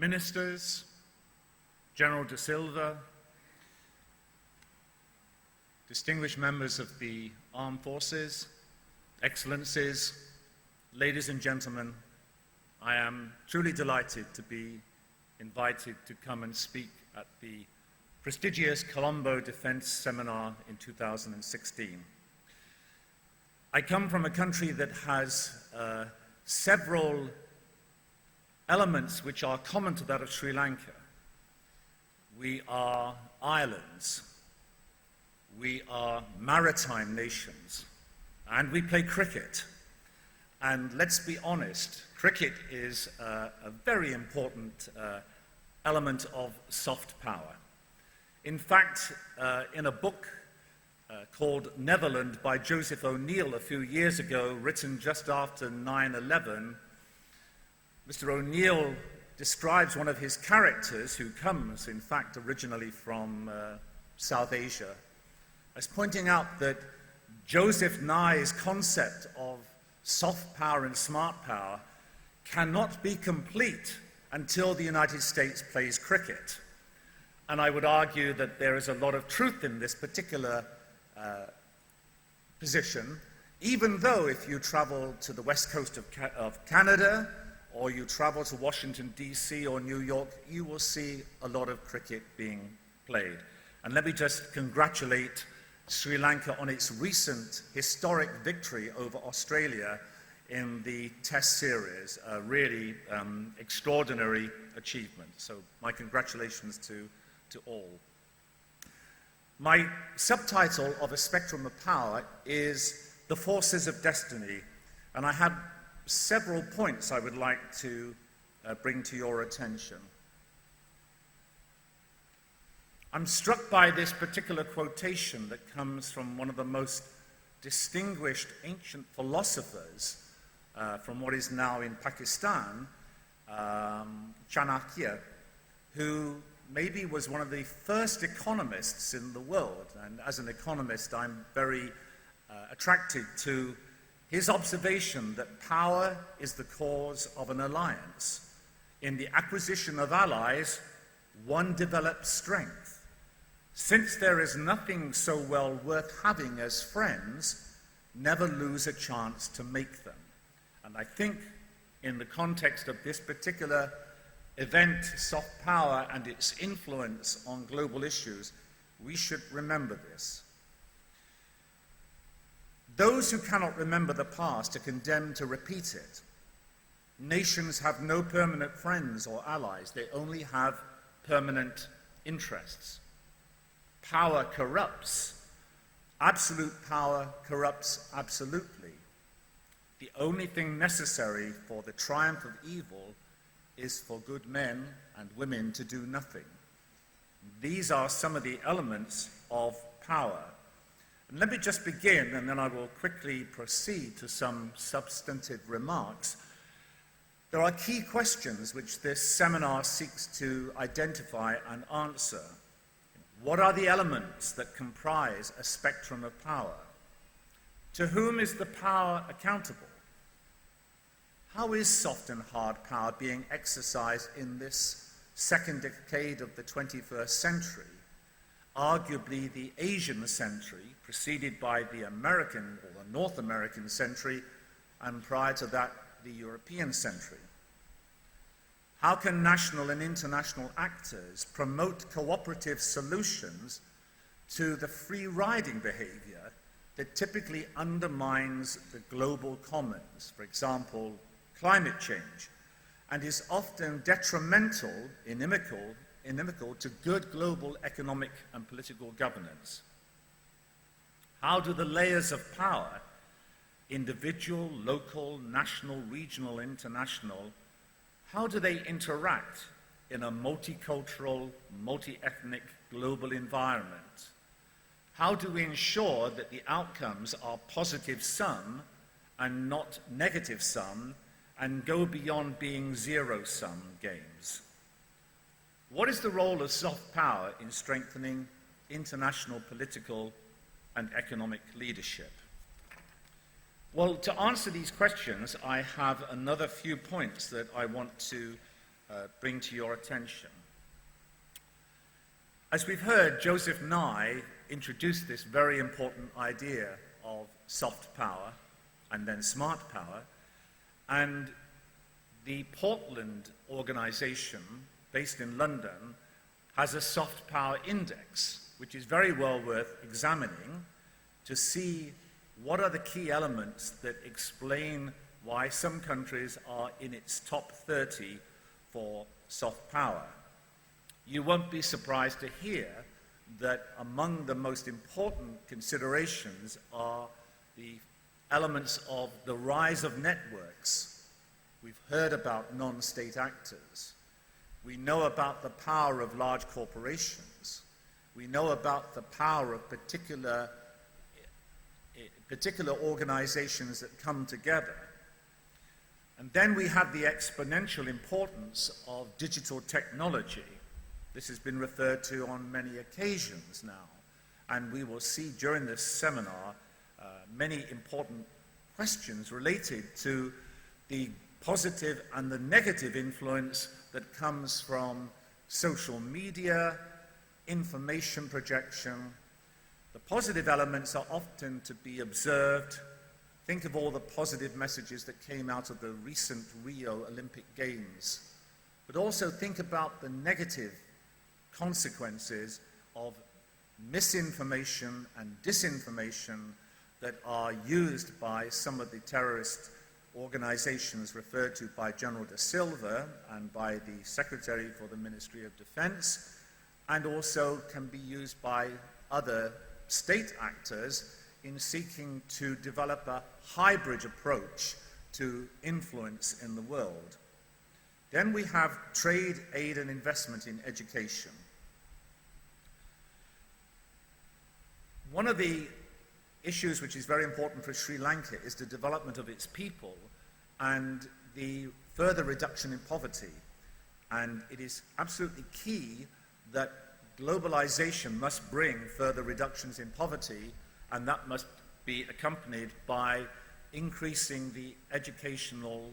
ministers, General De Silva, distinguished members of the armed forces, excellencies, ladies and gentlemen, I am truly delighted to be invited to come and speak at the prestigious Colombo Defense Seminar in 2016. I come from a country that has several elements which are common to that of Sri Lanka. We are islands, we are maritime nations, and we play cricket. And let's be honest, cricket is a very important element of soft power. In fact, in a book called Netherland by Joseph O'Neill a few years ago, written just after 9/11, Mr. O'Neill describes one of his characters, who comes, in fact, originally from South Asia, as pointing out that Joseph Nye's concept of soft power and smart power cannot be complete until the United States plays cricket. And I would argue that there is a lot of truth in this particular position, even though if you travel to the west coast of Canada, or you travel to Washington, D.C. or New York, you will see a lot of cricket being played. And let me just congratulate Sri Lanka on its recent historic victory over Australia in the Test series, a really extraordinary achievement. So my congratulations to all. My subtitle of A Spectrum of Power is The Forces of Destiny, and I have several points I would like to bring to your attention. I'm struck by this particular quotation that comes from one of the most distinguished ancient philosophers from what is now in Pakistan, Chanakya, who maybe was one of the first economists in the world. And as an economist, I'm very attracted to his observation that power is the cause of an alliance. In the acquisition of allies, one develops strength. Since there is nothing so well worth having as friends, never lose a chance to make them. And I think in the context of this particular event, soft power and its influence on global issues, we should remember this. Those who cannot remember the past are condemned to repeat it. Nations have no permanent friends or allies. They only have permanent interests. Power corrupts. Absolute power corrupts absolutely. The only thing necessary for the triumph of evil is for good men and women to do nothing. These are some of the elements of power. And let me just begin, and then I will quickly proceed to some substantive remarks. There are key questions which this seminar seeks to identify and answer. What are the elements that comprise a spectrum of power? To whom is the power accountable? How is soft and hard power being exercised in this second decade of the 21st century, arguably the Asian century, preceded by the American or the North American century, and prior to that, the European century? How can national and international actors promote cooperative solutions to the free-riding behavior that typically undermines the global commons, for example, climate change, and is often detrimental, inimical to good global economic and political governance? How do the layers of power, individual, local, national, regional, international, how do they interact in a multicultural, multi-ethnic global environment? How do we ensure that the outcomes are positive sum and not negative sum, and go beyond being zero-sum games? What is the role of soft power in strengthening international political and economic leadership? Well, to answer these questions, I have another few points that I want to bring to your attention. As we've heard, Joseph Nye introduced this very important idea of soft power and then smart power, and the Portland organization, based in London, has a soft power index, which is very well worth examining to see what are the key elements that explain why some countries are in its top 30 for soft power. You won't be surprised to hear that among the most important considerations are the elements of the rise of networks. We've heard about non-state actors. We know about the power of large corporations. We know about the power of particular organizations that come together. And then we have the exponential importance of digital technology. This has been referred to on many occasions now, and we will see during this seminar many important questions related to the positive and the negative influence that comes from social media, information projection. The positive elements are often to be observed. Think of all the positive messages that came out of the recent Rio Olympic Games, but also think about the negative consequences of misinformation and disinformation that are used by some of the terrorist organizations referred to by General da Silva and by the Secretary for the Ministry of Defense, and also can be used by other state actors in seeking to develop a hybrid approach to influence in the world. Then we have trade, aid, and investment in education. One of the issues which is very important for Sri Lanka is the development of its people and the further reduction in poverty. And it is absolutely key that globalization must bring further reductions in poverty, and that must be accompanied by increasing the educational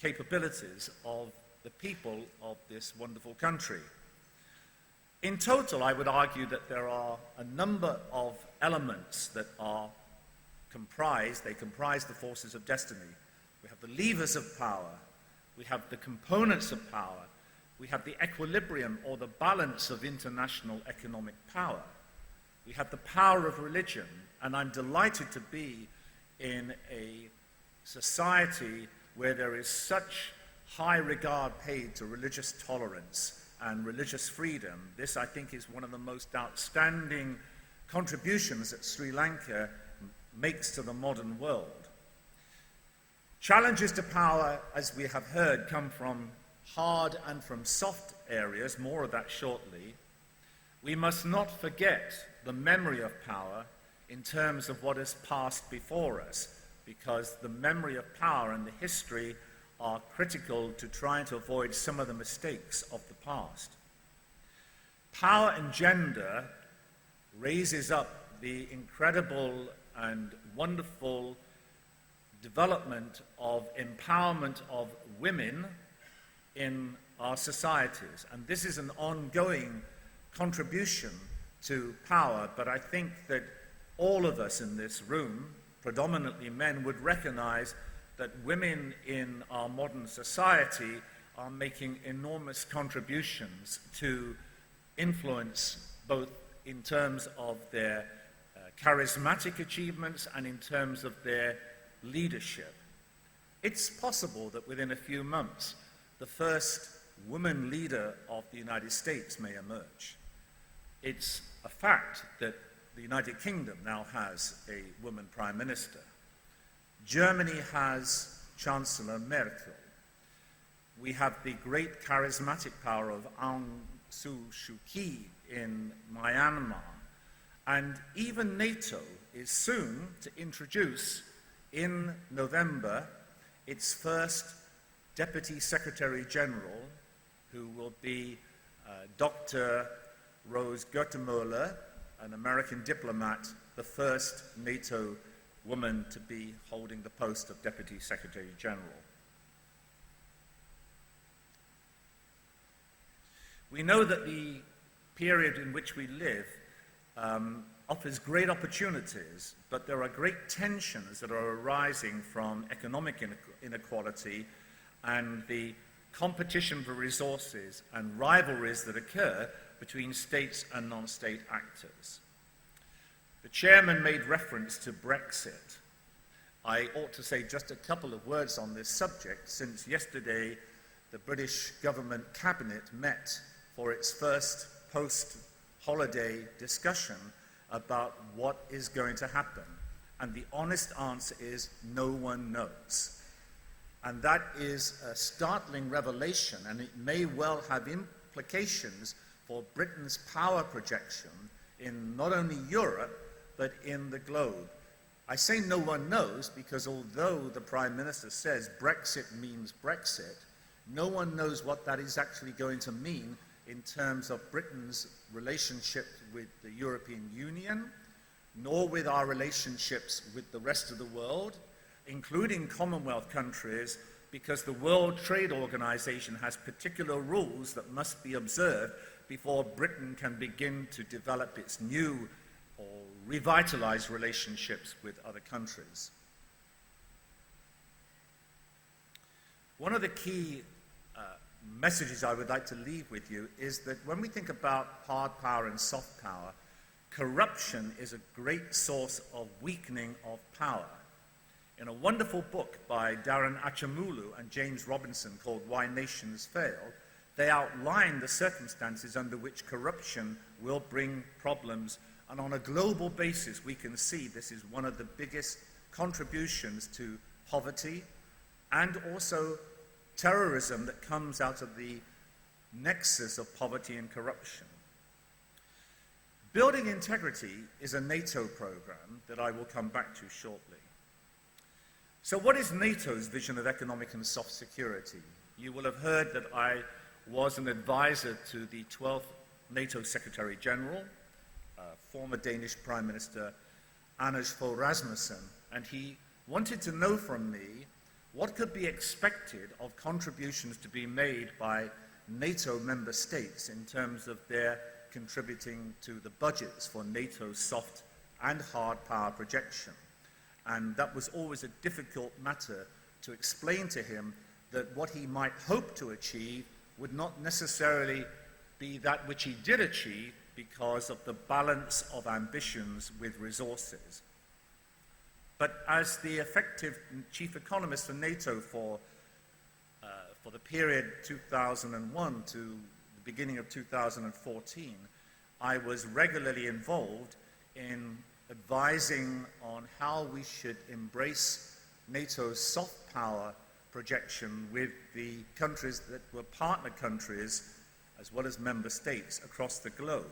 capabilities of the people of this wonderful country. In total, I would argue that there are a number of elements that are comprised. They comprise the forces of destiny. We have the levers of power. We have the components of power. We have the equilibrium or the balance of international economic power. We have the power of religion, and I'm delighted to be in a society where there is such high regard paid to religious tolerance and religious freedom. This, I think, is one of the most outstanding contributions that Sri Lanka makes to the modern world. Challenges to power, as we have heard, come from hard and from soft areas, more of that shortly. We must not forget the memory of power in terms of what has passed before us, because the memory of power and the history are critical to trying to avoid some of the mistakes of the past. Power and gender raises up the incredible and wonderful development of empowerment of women in our societies. And this is an ongoing contribution to power, but I think that all of us in this room, predominantly men, would recognize that women in our modern society are making enormous contributions to influence, both in terms of their charismatic achievements and in terms of their leadership. It's possible that within a few months, the first woman leader of the United States may emerge. It's a fact that the United Kingdom now has a woman prime minister. Germany has Chancellor Merkel. We have the great charismatic power of Aung San Suu Kyi in Myanmar. And even NATO is soon to introduce, in November, its first Deputy Secretary General, who will be Dr. Rose Gottemoeller, an American diplomat, the first NATO woman to be holding the post of Deputy Secretary General. We know that the period in which we live offers great opportunities, but there are great tensions that are arising from economic inequality and the competition for resources and rivalries that occur between states and non-state actors. The chairman made reference to Brexit. I ought to say just a couple of words on this subject, since yesterday the British government cabinet met for its first post-holiday discussion about what is going to happen. And the honest answer is no one knows. And that is a startling revelation, and it may well have implications for Britain's power projection in not only Europe, but in the globe. I say no one knows because although the Prime Minister says Brexit means Brexit, no one knows what that is actually going to mean in terms of Britain's relationship with the European Union, nor with our relationships with the rest of the world, including Commonwealth countries, because the World Trade Organization has particular rules that must be observed before Britain can begin to develop its new or revitalized relationships with other countries. One of the key messages I would like to leave with you is that when we think about hard power and soft power, corruption is a great source of weakening of power. In a wonderful book by Darren Acemoglu and James Robinson called Why Nations Fail, they outline the circumstances under which corruption will bring problems, and on a global basis we can see this is one of the biggest contributions to poverty and also terrorism that comes out of the nexus of poverty and corruption. Building Integrity is a NATO program that I will come back to shortly. So what is NATO's vision of economic and soft security? You will have heard that I was an advisor to the 12th NATO Secretary General, former Danish Prime Minister Anders Fogh Rasmussen, and he wanted to know from me what could be expected of contributions to be made by NATO member states in terms of their contributing to the budgets for NATO's soft and hard power projection. And that was always a difficult matter to explain to him, that what he might hope to achieve would not necessarily be that which he did achieve because of the balance of ambitions with resources. But as the effective chief economist for NATO for the period 2001 to the beginning of 2014, I was regularly involved in advising on how we should embrace NATO's soft power projection with the countries that were partner countries as well as member states across the globe.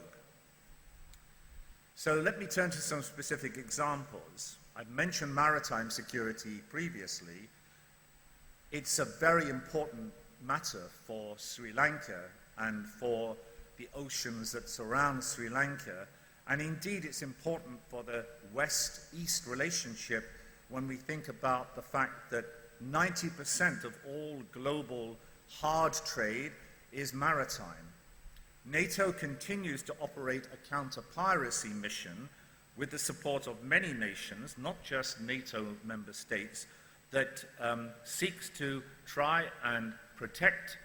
So let me turn to some specific examples. I've mentioned maritime security previously. It's a very important matter for Sri Lanka and for the oceans that surround Sri Lanka. And indeed, it's important for the West-East relationship when we think about the fact that 90% of all global hard trade is maritime. NATO continues to operate a counter-piracy mission with the support of many nations, not just NATO member states, that seeks to try and protect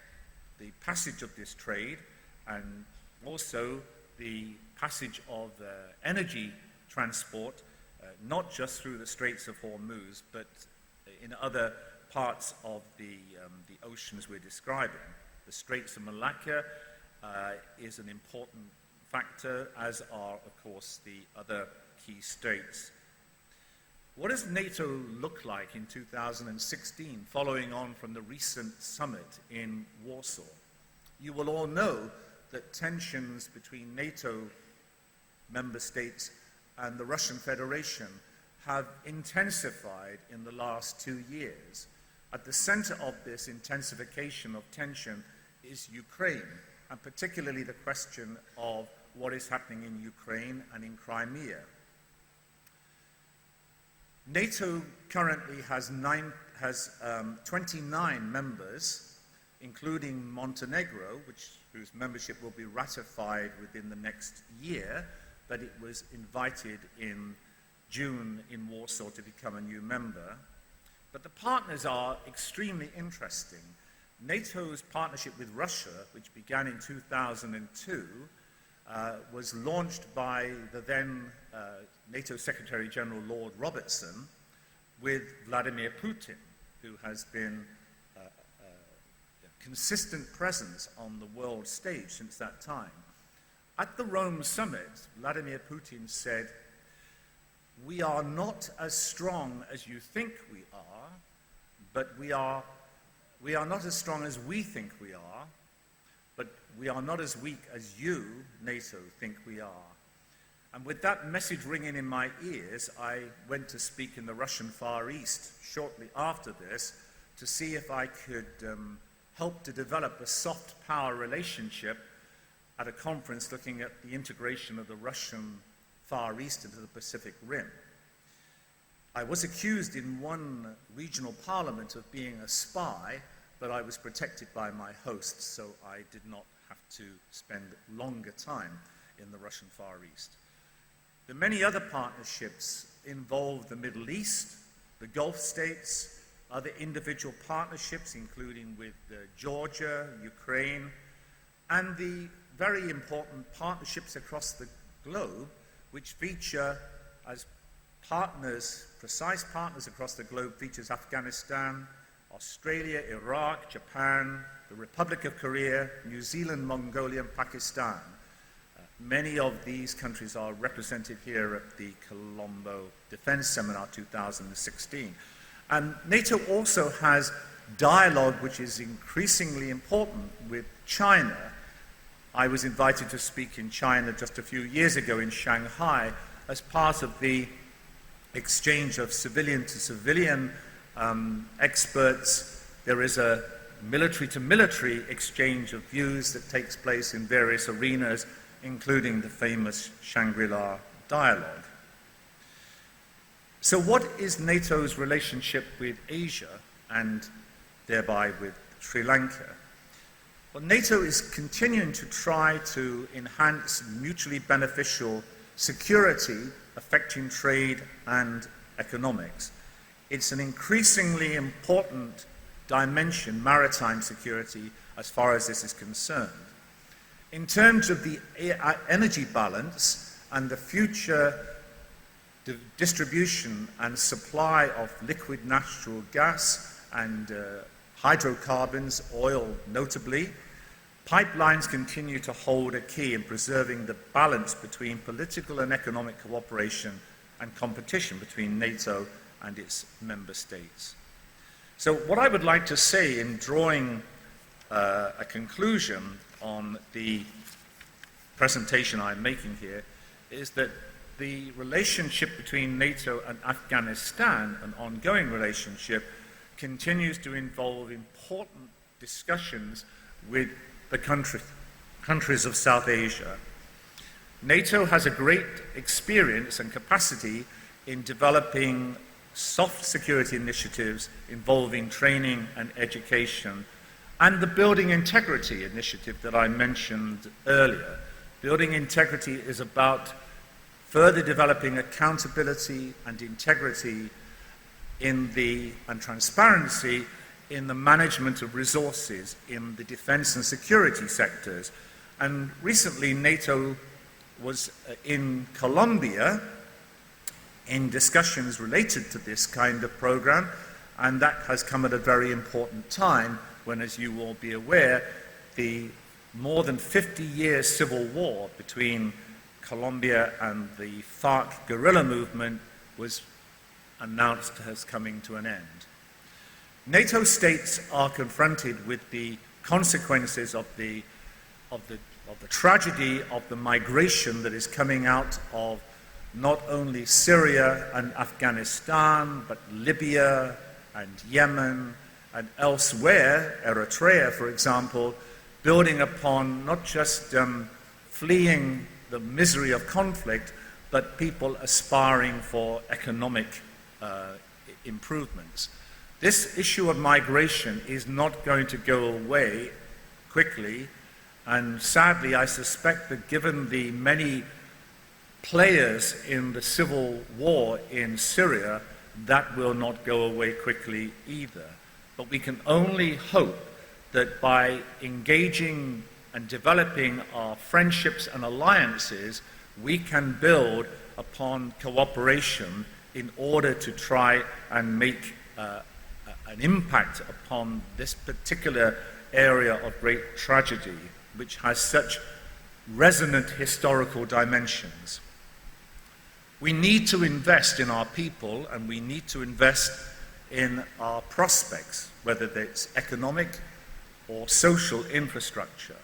the passage of this trade and also the passage of energy transport, not just through the Straits of Hormuz, but in other parts of the oceans we're describing. The Straits of Malacca is an important factor, as are, of course, the other key straits. What does NATO look like in 2016, following on from the recent summit in Warsaw? You will all know that tensions between NATO member states and the Russian Federation have intensified in the last 2 years. At the center of this intensification of tension is Ukraine, and particularly the question of what is happening in Ukraine and in Crimea. NATO currently has 29 members, including Montenegro, whose membership will be ratified within the next year, but it was invited in June in Warsaw to become a new member. But the partners are extremely interesting. NATO's partnership with Russia, which began in 2002, was launched by the then NATO Secretary General Lord Robertson with Vladimir Putin, who has been a consistent presence on the world stage since that time. At the Rome summit, Vladimir Putin said, "We are not as strong as you think we are, but we are not as strong as we think we are, but we are not as weak as you, NATO, think we are." And with that message ringing in my ears, I went to speak in the Russian Far East shortly after this to see if I could help to develop a soft power relationship at a conference looking at the integration of the Russian Far East into the Pacific Rim. I was accused in one regional parliament of being a spy, but I was protected by my hosts, so I did not have to spend longer time in the Russian Far East. The many other partnerships involve the Middle East, the Gulf states, other individual partnerships, including with Georgia, Ukraine, and the very important partnerships across the globe, which feature as partners, precise partners across the globe, features Afghanistan, Australia, Iraq, Japan, the Republic of Korea, New Zealand, Mongolia, and Pakistan. Many of these countries are represented here at the Colombo Defense Seminar 2016. And NATO also has dialogue which is increasingly important with China. I was invited to speak in China just a few years ago in Shanghai as part of the exchange of civilian-to-civilian experts. There is a military-to-military exchange of views that takes place in various arenas, including the famous Shangri-La dialogue. So what is NATO's relationship with Asia and thereby with Sri Lanka? Well, NATO is continuing to try to enhance mutually beneficial security affecting trade and economics. It's an increasingly important dimension, maritime security, as far as this is concerned. In terms of the energy balance and the future distribution and supply of liquid natural gas and hydrocarbons, oil notably, pipelines continue to hold a key in preserving the balance between political and economic cooperation and competition between NATO and its member states. So what I would like to say in drawing a conclusion on the presentation I'm making here is that the relationship between NATO and Afghanistan, an ongoing relationship, continues to involve important discussions with the countries of South Asia. NATO has a great experience and capacity in developing soft security initiatives involving training and education, and the Building Integrity initiative that I mentioned earlier. Building integrity is about further developing accountability and integrity and transparency in the management of resources in the defense and security sectors. And recently, NATO was in Colombia in discussions related to this kind of program, and that has come at a very important time when, as you will be aware, the more than 50-year civil war between Colombia and the FARC guerrilla movement was announced as coming to an end. NATO states are confronted with the consequences of the tragedy of the migration that is coming out of not only Syria and Afghanistan, but Libya and Yemen and elsewhere, Eritrea, for example, building upon not just fleeing the misery of conflict, but people aspiring for economic improvements. This issue of migration is not going to go away quickly, and sadly I suspect that given the many players in the civil war in Syria, that will not go away quickly either. But we can only hope that by engaging and developing our friendships and alliances, we can build upon cooperation in order to try and make an impact upon this particular area of great tragedy, which has such resonant historical dimensions. We need to invest in our people, and we need to invest in our prospects, whether it's economic or social infrastructure.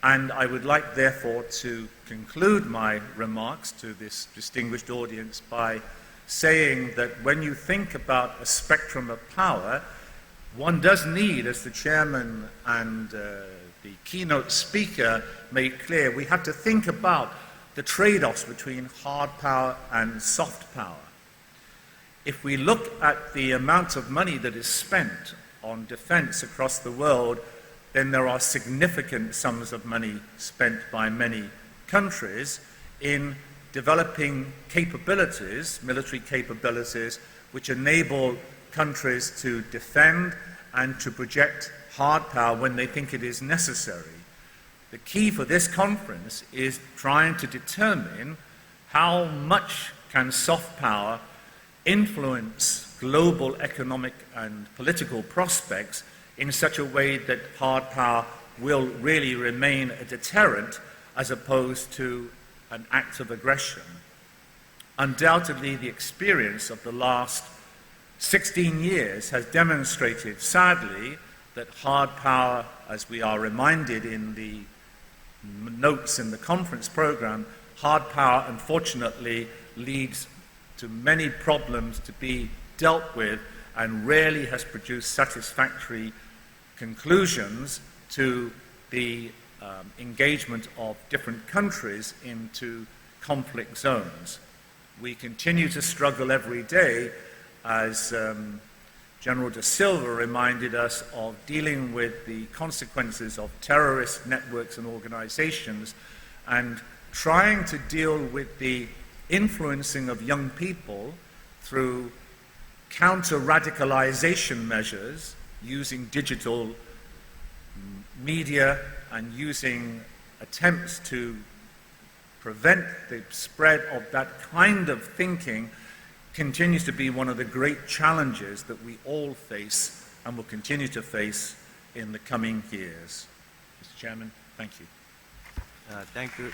And I would like, therefore, to conclude my remarks to this distinguished audience by saying that when you think about a spectrum of power, one does need, as the chairman and the keynote speaker made clear, we have to think about the trade-offs between hard power and soft power. If we look at the amount of money that is spent on defense across the world, then there are significant sums of money spent by many countries in developing capabilities, military capabilities, which enable countries to defend and to project hard power when they think it is necessary. The key for this conference is trying to determine how much can soft power influence global economic and political prospects in such a way that hard power will really remain a deterrent as opposed to an act of aggression. Undoubtedly, the experience of the last 16 years has demonstrated, sadly, that hard power, as we are reminded in the notes in the conference program, hard power, unfortunately, leads to many problems to be dealt with and rarely has produced satisfactory conclusions to the engagement of different countries into conflict zones. We continue to struggle every day, as General Da Silva reminded us, of dealing with the consequences of terrorist networks and organizations and trying to deal with the influencing of young people through counter-radicalization measures using digital media and using attempts to prevent the spread of that kind of thinking continues to be one of the great challenges that we all face and will continue to face in the coming years. Mr. Chairman, thank you. Thank you.